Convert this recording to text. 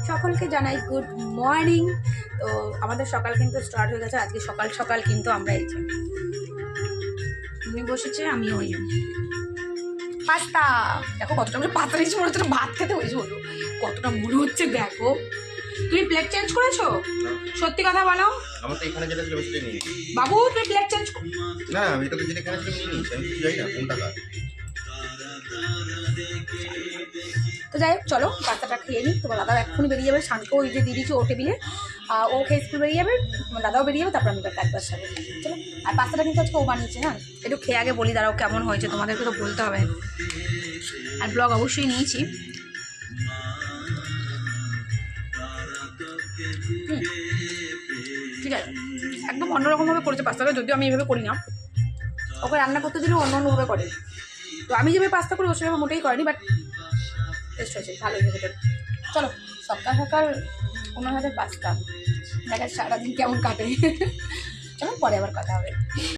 সকলকে জানাই good morning. তো আমাদের সকাল কিন্তু স্টার্ট হয়ে গেছে আজকে সকাল সকাল, কিন্তু আমরা এই যে উনি বসেছে, আমি ওই পাস্তা, দেখো কতটা আমরা পাস্তা নিয়েছি, মনে হচ্ছে ভাত খেতে হয়েছে, হলো কতটা মনে হচ্ছে। দেখো তুমি প্লেট চেঞ্জ করেছো? সত্যি কথা বলো। আমার তো এখানে যেটা ছিল সেটা নিয়ে বাবু তুমি প্লেট চেঞ্জ না, আমি তোকে যেটা এখানে ছিল নিয়ে নিয়েছি, আমি যাই না কোন টাকা। তো যাই হোক, চলো পাস্তাটা খেয়ে নিই। তোমার দাদাও এক্ষুনি বেরিয়ে যাবে, শানকে ওই যে দিয়ে দিচ্ছি ও টেবিলে, ও খেয়ে স্কুল বেরিয়ে যাবে, তোমার দাদাও বেরিয়ে যাবে, তারপর আমি একবার সাথে। চলো, আর পাস্তাটা কিন্তু আজকে ও বানিয়েছে। হ্যাঁ, একটু খেয়ে আগে বলি, দাঁড়াও কেমন হয়েছে, তোমাদেরকে তো বলতে হবে। আর ব্লগ অবশ্যই নিয়েছি। ঠিক আছে, একদম অন্যরকমভাবে করেছে পাস্তাটা, যদিও আমি এইভাবে করি না। ওকে রান্না করতে দিলে অন্যভাবে করে, তো আমি যেভাবে পাস্তা করি ও সেভাবে মোটেই করেনি, বাট টেস্ট হয়েছে, ভালোই হয়েছে। চলো, সকাল সকাল ওনার হাতে পাস্তা, দেখা সারাদিন কেমন কাটে। চলো পরে আবার কথা হবে।